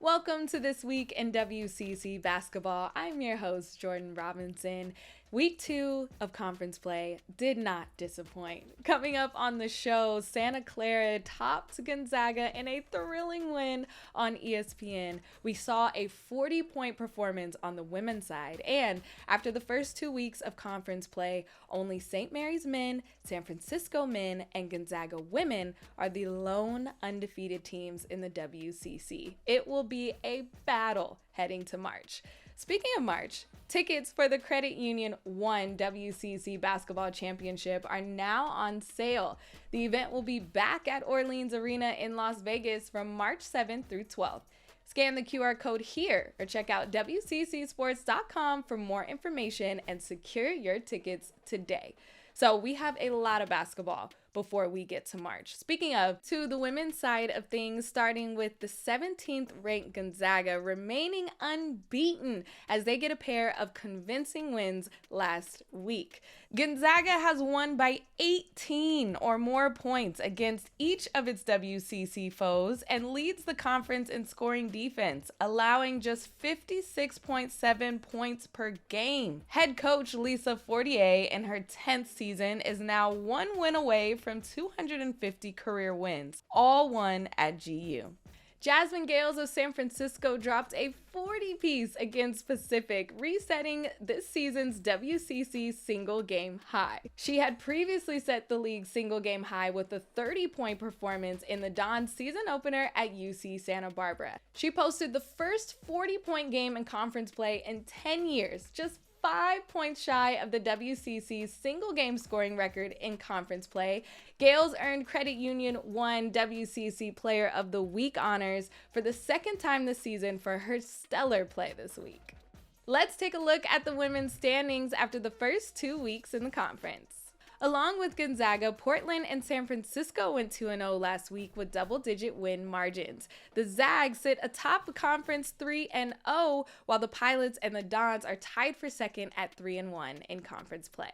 Welcome to This Week in WCC Basketball. I'm your host, Jordan Robinson. Week 2 of conference play did not disappoint. Coming up on the show, Santa Clara topped Gonzaga in a thrilling win on ESPN. We saw a 40-point performance on the women's side, and after the first 2 weeks of conference play, only St. Mary's men, San Francisco men, and Gonzaga women are the lone undefeated teams in the WCC. It will be a battle heading to March. Speaking of March, tickets for the Credit Union 1 WCC Basketball Championship are now on sale. The event will be back at Orleans Arena in Las Vegas from March 7th through 12th. Scan the QR code here or check out WCCsports.com for more information and secure your tickets today. So we have a lot of basketball before we get to March. Speaking of, to the women's side of things, starting with the 17th ranked Gonzaga remaining unbeaten as they get a pair of convincing wins last week. Gonzaga has won by 18 or more points against each of its WCC foes and leads the conference in scoring defense, allowing just 56.7 points per game. Head coach Lisa Fortier in her 10th season is now one win away from 250 career wins, all won at GU. Jasmine Gales of San Francisco dropped a 40-piece against Pacific, resetting this season's WCC single game high. She had previously set the league's single game high with a 30-point performance in the Dawn's season opener at UC Santa Barbara. She posted the first 40-point game in conference play in 10 years, just 5 points shy of the WCC's single game scoring record in conference play. Gales earned Credit Union 1 WCC Player of the Week honors for the second time this season for her stellar play this week. Let's take a look at the women's standings after the first 2 weeks in the conference. Along with Gonzaga, Portland and San Francisco went 2-0 last week with double-digit win margins. The Zags sit atop the conference 3-0, while the Pilots and the Dons are tied for second at 3-1 in conference play.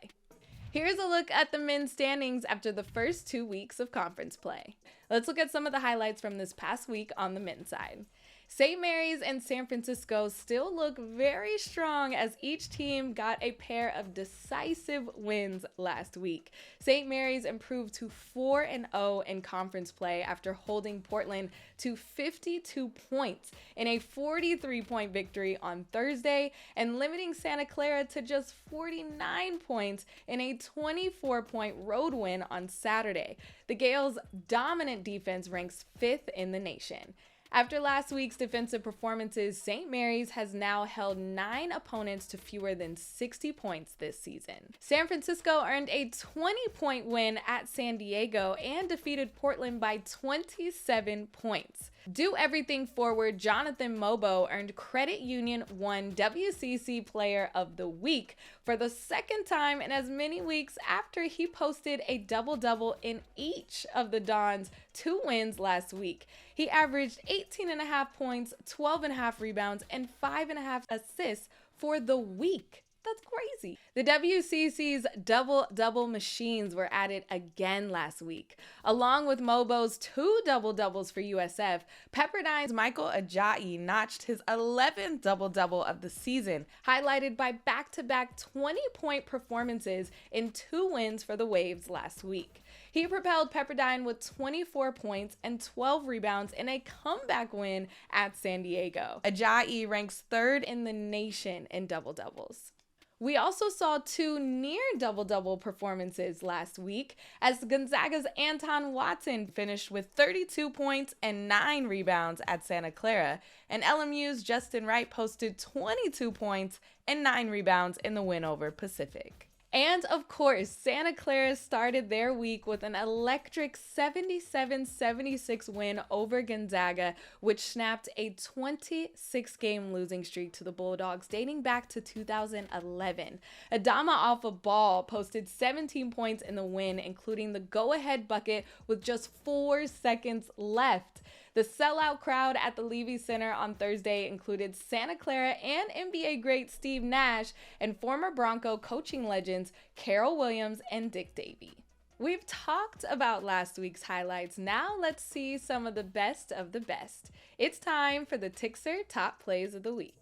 Here's a look at the men's standings after the first 2 weeks of conference play. Let's look at some of the highlights from this past week on the men's side. St. Mary's and San Francisco still look very strong as each team got a pair of decisive wins last week. St. Mary's improved to 4-0 in conference play after holding Portland to 52 points in a 43-point victory on Thursday and limiting Santa Clara to just 49 points in a 24-point road win on Saturday. The Gales' dominant defense ranks 5th in the nation. After last week's defensive performances, St. Mary's has now held 9 opponents to fewer than 60 points this season. San Francisco earned a 20-point win at San Diego and defeated Portland by 27 points. Do everything forward Jonathan Mobo earned Credit Union 1 WCC Player of the Week for the second time in as many weeks after he posted a double-double in each of the Dons' 2 wins last week. He averaged 18.5 points, 12.5 rebounds, and 5.5 assists for the week. That's crazy. The WCC's double-double machines were added again last week. Along with Mobo's 2 double-doubles for USF, Pepperdine's Michael Ajayi notched his 11th double-double of the season, highlighted by back-to-back 20-point performances in 2 wins for the Waves last week. He propelled Pepperdine with 24 points and 12 rebounds in a comeback win at San Diego. Ajayi ranks 3rd in the nation in double-doubles. We also saw 2 near double-double performances last week as Gonzaga's Anton Watson finished with 32 points and 9 rebounds at Santa Clara, and LMU's Justin Wright posted 22 points and 9 rebounds in the win over Pacific. And of course, Santa Clara started their week with an electric 77-76 win over Gonzaga, which snapped a 26-game losing streak to the Bulldogs dating back to 2011. Adama Alpha Ball posted 17 points in the win, including the go-ahead bucket with just 4 seconds left. The sellout crowd at the Levy Center on Thursday included Santa Clara and NBA great Steve Nash and former Bronco coaching legends Carol Williams and Dick Davey. We've talked about last week's highlights. Now let's see some of the best of the best. It's time for the Tixer Top Plays of the Week.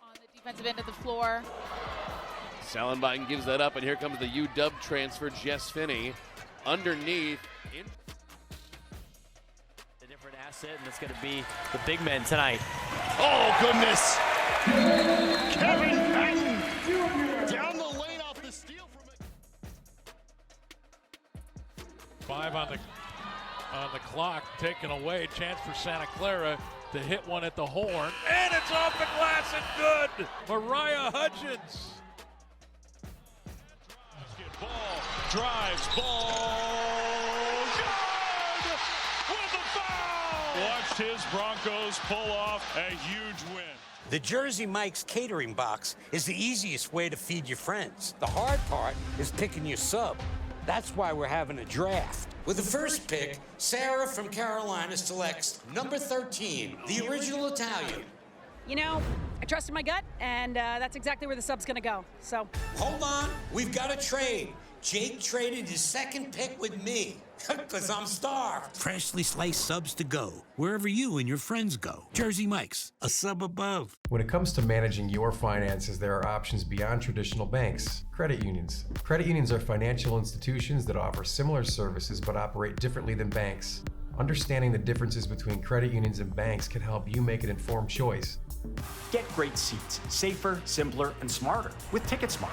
On the defensive end of the floor. Salenbine gives that up, and here comes the UW transfer, Jess Finney. Underneath. A different asset, and it's going to be the big men tonight. Oh, goodness. Kevin Patton down the lane off the steal from it. 5 on the clock, taken away. Chance for Santa Clara to hit one at the horn, and it's off the glass and good. Mariah Hutchins. Ball, drives, ball, good with a foul. Watched his Broncos pull off a huge win. The Jersey Mike's catering box is the easiest way to feed your friends. The hard part is picking your sub. That's why we're having a draft. With the first pick, Sarah from Carolina selects number 13, the original Italian. You know, I trusted my gut, and that's exactly where the sub's gonna go, so. Hold on, we've got a trade. Jake traded his second pick with me, because I'm starved. Freshly sliced subs to go, wherever you and your friends go. Jersey Mike's, a sub above. When it comes to managing your finances, there are options beyond traditional banks. Credit unions. Credit unions are financial institutions that offer similar services but operate differently than banks. Understanding the differences between credit unions and banks can help you make an informed choice. Get great seats, safer, simpler, and smarter with TicketSmarter.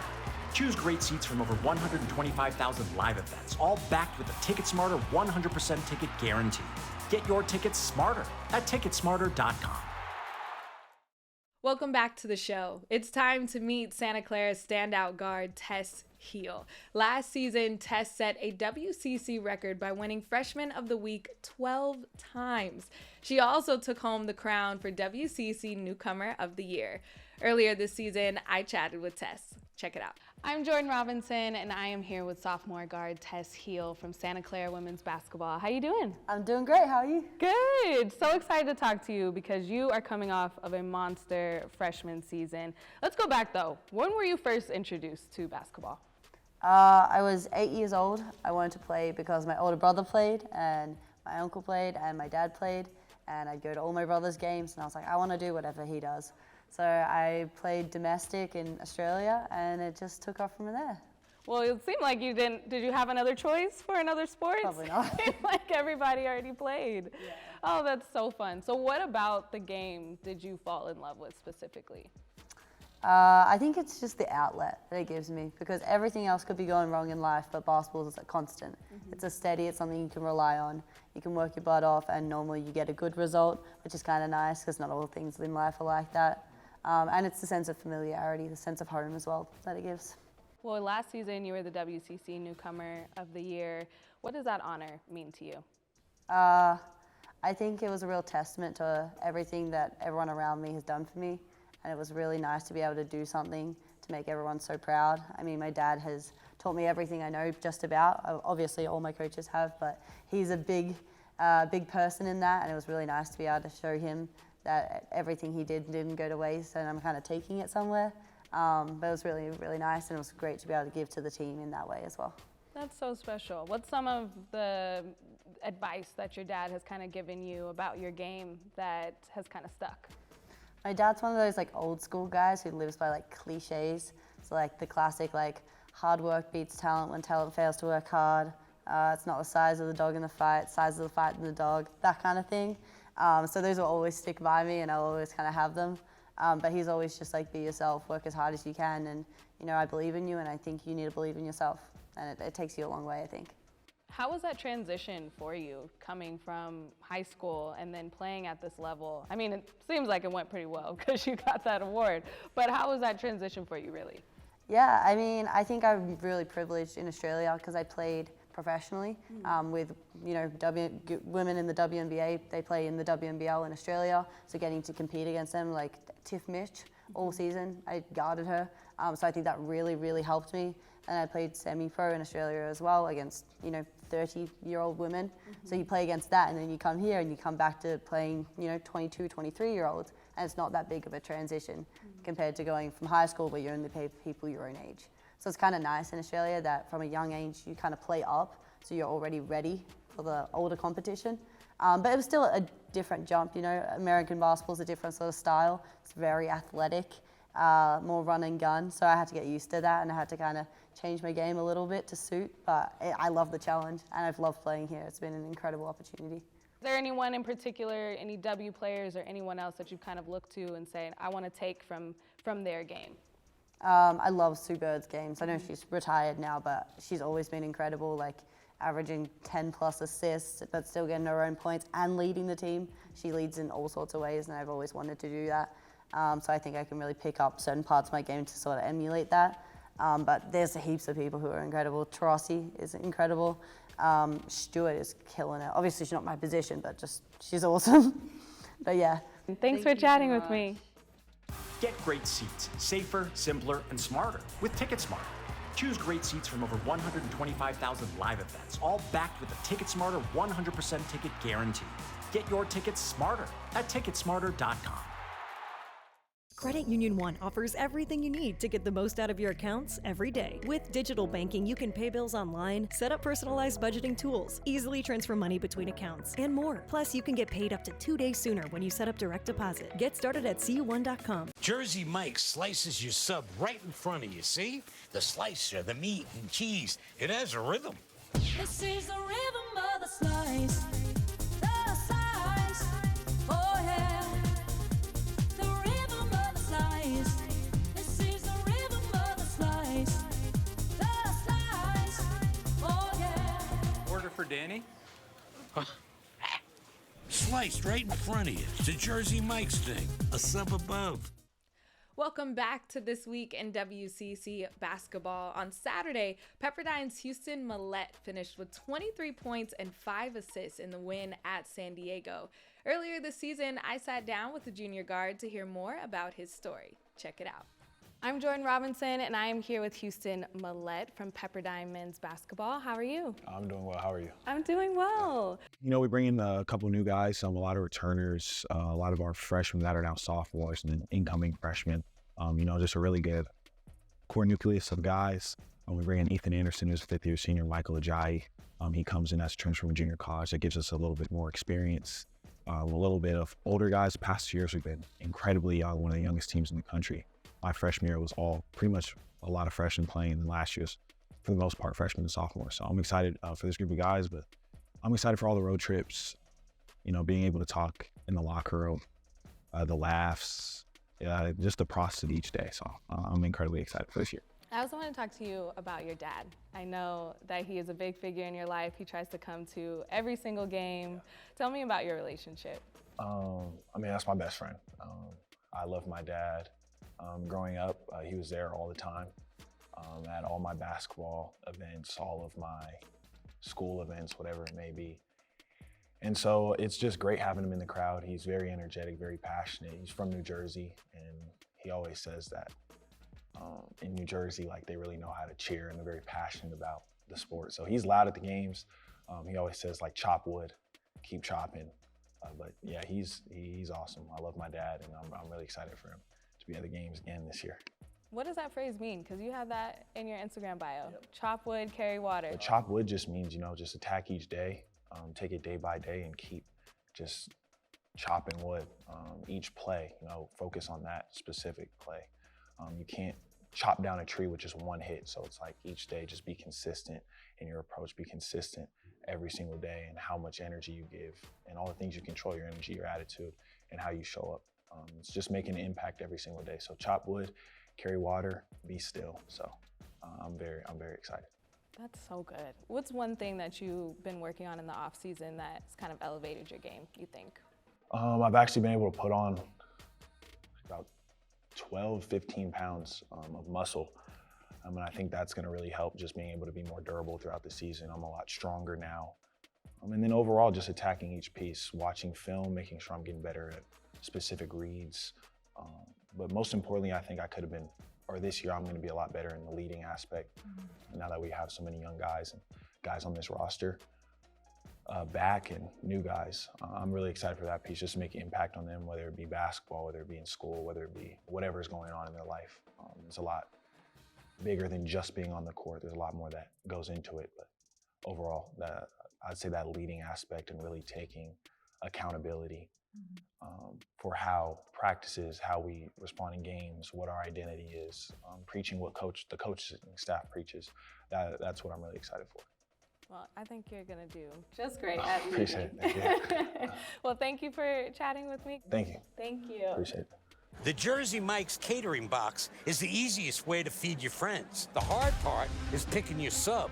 Choose great seats from over 125,000 live events, all backed with a TicketSmarter 100% ticket guarantee. Get your tickets smarter at ticketsmarter.com. Welcome back to the show. It's time to meet Santa Clara's standout guard, Tess Heel. Last season, Tess set a WCC record by winning Freshman of the Week 12 times. She also took home the crown for WCC Newcomer of the Year. Earlier this season, I chatted with Tess. Check it out. I'm Jordan Robinson, and I am here with sophomore guard Tess Heel from Santa Clara Women's Basketball. How you doing? I'm doing great. How are you? Good. So excited to talk to you because you are coming off of a monster freshman season. Let's go back, though. When were you first introduced to basketball? I was 8 years old. I wanted to play because my older brother played, and my uncle played, and my dad played, and I'd go to all my brother's games, and I was like, I want to do whatever he does. So I played domestic in Australia, and it just took off from there. Well, it seemed like you didn't. Did you have another choice for another sport? Probably not. Like everybody already played. Yeah. Oh, that's so fun. So what about the game did you fall in love with specifically? I think it's just the outlet that it gives me, because everything else could be going wrong in life, but basketball is a constant. Mm-hmm. It's a steady, it's something you can rely on. You can work your butt off, and normally you get a good result, which is kind of nice, because not all things in life are like that. And it's the sense of familiarity, the sense of home as well that it gives. Well, last season you were the WCC Newcomer of the Year. What does that honor mean to you? I think it was a real testament to everything that everyone around me has done for me. And it was really nice to be able to do something to make everyone so proud. I mean, my dad has taught me everything I know just about. Obviously, all my coaches have, but he's a big person in that, and it was really nice to be able to show him that everything he did didn't go to waste, and I'm kind of taking it somewhere. But it was really, really nice, and it was great to be able to give to the team in that way as well. That's so special. What's some of the advice that your dad has kind of given you about your game that has kind of stuck? My dad's one of those like old school guys who lives by like cliches. So like the classic like hard work beats talent when talent fails to work hard. It's not the size of the dog in the fight, size of the fight in the dog, that kind of thing. So those will always stick by me, and I'll always kind of have them. But he's always just like, be yourself, work as hard as you can, and you know, I believe in you, and I think you need to believe in yourself, and it takes you a long way, I think. How was that transition for you, coming from high school and then playing at this level? I mean, it seems like it went pretty well because you got that award, but how was that transition for you, really? Yeah, I mean, I think I'm really privileged in Australia because I played professionally with, you know, women in the WNBA. They play in the WNBL in Australia, so getting to compete against them, like Tiff Mitch, all season, I guarded her. So I think that really, really helped me. And I played semi-pro in Australia as well against, you know, 30-year-old women. So you play against that, and then you come here and you come back to playing, you know, 22, 23-year-olds. And it's not that big of a transition compared to going from high school where you only pay people your own age. So it's kind of nice in Australia that from a young age you kind of play up, so you're already ready for the older competition. But it was still a different jump, you know. American basketball is a different sort of style. It's very athletic, more run and gun. So I had to get used to that, and I had to kind of change my game a little bit to suit. But I love the challenge, and I've loved playing here. It's been an incredible opportunity. Is there anyone in particular, any W players or anyone else that you've kind of looked to and say, I want to take from their game? I love Sue Bird's games. I know she's retired now, but she's always been incredible, like averaging 10 plus assists, but still getting her own points and leading the team. She leads in all sorts of ways, and I've always wanted to do that. So I think I can really pick up certain parts of my game to sort of emulate that. But there's heaps of people who are incredible. Tarasi is incredible. Stewart is killing it. Obviously, she's not my position, but just she's awesome. But yeah. Thanks for chatting with me. Get great seats, safer, simpler, and smarter with TicketSmarter. Choose great seats from over 125,000 live events, all backed with a TicketSmarter 100% ticket guarantee. Get your tickets smarter at ticketsmarter.com. Credit Union One offers everything you need to get the most out of your accounts every day. With digital banking, you can pay bills online, set up personalized budgeting tools, easily transfer money between accounts, and more. Plus, you can get paid up to 2 days sooner when you set up direct deposit. Get started at cu1.com. Jersey Mike's slices your sub right in front of you, see? The slicer, the meat and cheese, it has a rhythm. This is the rhythm of the slice. The slice. Oh yeah. The rhythm of the slice. This is the rhythm of the slice. The slice. Oh yeah. Order for Danny. Sliced right in front of you. It's a Jersey Mike's thing. A sub above. Welcome back to This Week in WCC Basketball. On Saturday, Pepperdine's Houston Millette finished with 23 points and 5 assists in the win at San Diego. Earlier this season, I sat down with the junior guard to hear more about his story. Check it out. I'm Jordan Robinson, and I am here with Houston Millette from Pepperdine Men's Basketball. How are you? I'm doing well. How are you? I'm doing well. You know, we bring in a couple new guys, a lot of returners, a lot of our freshmen that are now sophomores and incoming freshmen. You know, just a really good core nucleus of guys. We bring in Ethan Anderson, who's a fifth-year senior, Michael Ajayi. He comes in as a transfer from junior college. That gives us a little bit more experience, a little bit of older guys. The past 2 years, we've been incredibly one of the youngest teams in the country. My freshman year was pretty much a lot of freshmen playing, and last year's, for the most part, freshmen and sophomores. So I'm excited for this group of guys, but I'm excited for all the road trips, you know, being able to talk in the locker room, the laughs, just the process of each day. So I'm incredibly excited for this year. I also want to talk to you about your dad. I know that he is a big figure in your life. He tries to come to every single game. Tell me about your relationship. I mean, that's my best friend. I love my dad. Growing up, he was there all the time at all my basketball events, all of my school events, whatever it may be. And so it's just great having him in the crowd. He's very energetic, very passionate. He's from New Jersey, and he always says that in New Jersey, like, they really know how to cheer, and they're very passionate about the sport. So he's loud at the games. He always says, like, chop wood, keep chopping. But yeah, he's awesome. I love my dad, and I'm really excited for him to be at the games again this year. What does that phrase mean? Because you have that in your Instagram bio. Yep. Chop wood, carry water. But chop wood just means, you know, just attack each day, take it day by day, and keep just chopping wood. Each play, you know, focus on that specific play. You can't chop down a tree with just one hit. So it's like each day, just be consistent in your approach, be consistent every single day, and how much energy you give, and all the things you control, your energy, your attitude, and how you show up. It's just making an impact every single day. So chop wood, carry water, be still. So I'm very excited. That's so good. What's one thing that you've been working on in the off season that's kind of elevated your game, you think? I've actually been able to put on about 12, 15 pounds of muscle. And I think that's gonna really help, just being able to be more durable throughout the season. I'm a lot stronger now. And then overall, just attacking each piece, watching film, making sure I'm getting better at specific reads. But most importantly, I think I could have been, or this year, I'm gonna be a lot better in the leading aspect. Now that we have so many young guys and guys on this roster, back and new guys. I'm really excited for that piece, just to make an impact on them, whether it be basketball, whether it be in school, whether it be whatever is going on in their life. It's a lot bigger than just being on the court. There's a lot more that goes into it, but overall, I'd say that leading aspect and really taking accountability for how practices, how we respond in games, what our identity is, preaching what the coaching staff preaches. That's what I'm really excited for. Well, I think you're going to do just great at leading. Appreciate it. Thank you. Well, thank you for chatting with me. Thank you. Thank you. Appreciate it. The Jersey Mike's catering box is the easiest way to feed your friends. The hard part is picking your sub.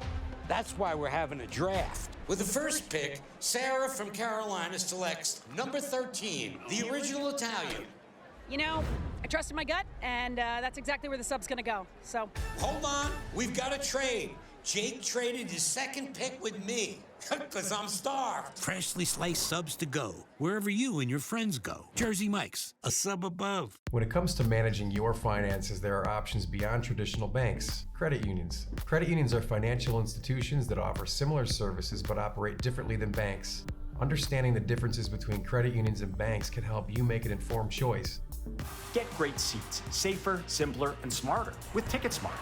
That's why we're having a draft. With the first pick, Sarah from Carolina selects number 13, the original Italian. You know, I trusted my gut, and that's exactly where the sub's going to go. So, Hold on, we've got a trade. Jake traded his second pick with me, because I'm starved. Freshly sliced subs to go, wherever you and your friends go. Jersey Mike's, a sub above. When it comes to managing your finances, there are options beyond traditional banks. Credit unions. Credit unions are financial institutions that offer similar services but operate differently than banks. Understanding the differences between credit unions and banks can help you make an informed choice. Get great seats, safer, simpler, and smarter with TicketSmarter.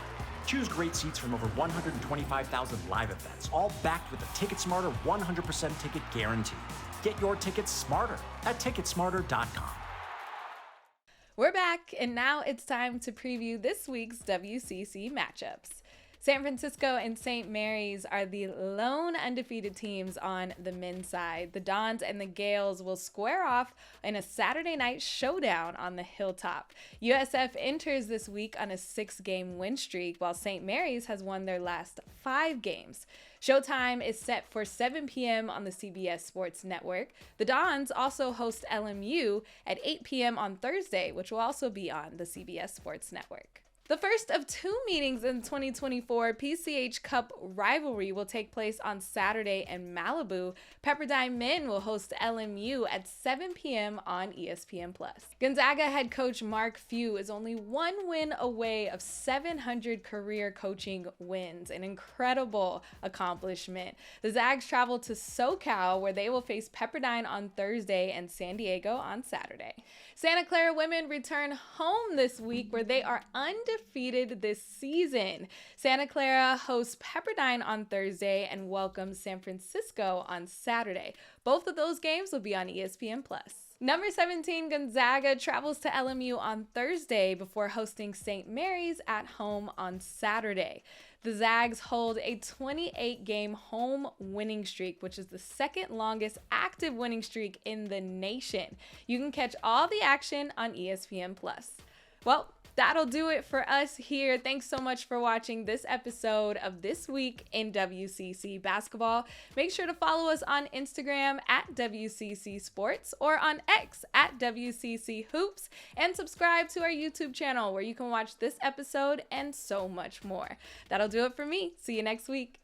Choose great seats from over 125,000 live events, all backed with a TicketSmarter 100% ticket guarantee. Get your tickets smarter at ticketsmarter.com. We're back, and now it's time to preview this week's WCC matchups. San Francisco and St. Mary's are the lone undefeated teams on the men's side. The Dons and the Gales will square off in a Saturday night showdown on the Hilltop. USF enters this week on a 6-game win streak, while St. Mary's has won their last 5 games. Showtime is set for 7 p.m. on the CBS Sports Network. The Dons also host LMU at 8 p.m. on Thursday, which will also be on the CBS Sports Network. The first of 2 meetings in 2024 PCH Cup rivalry will take place on Saturday in Malibu. Pepperdine men will host LMU at 7 p.m. on ESPN+. Gonzaga head coach Mark Few is only 1 win away of 700 career coaching wins, an incredible accomplishment. The Zags travel to SoCal, where they will face Pepperdine on Thursday and San Diego on Saturday. Santa Clara women return home this week, where they are undefeated this season. Santa Clara hosts Pepperdine on Thursday and welcomes San Francisco on Saturday. Both of those games will be on ESPN+. Number 17 Gonzaga travels to LMU on Thursday before hosting St. Mary's at home on Saturday. The Zags hold a 28-game home winning streak, which is the second longest active winning streak in the nation. You can catch all the action on ESPN+. Well, that'll do it for us here. Thanks so much for watching this episode of This Week in WCC Basketball. Make sure to follow us on Instagram at WCC Sports or on X at WCC Hoops, and subscribe to our YouTube channel where you can watch this episode and so much more. That'll do it for me. See you next week.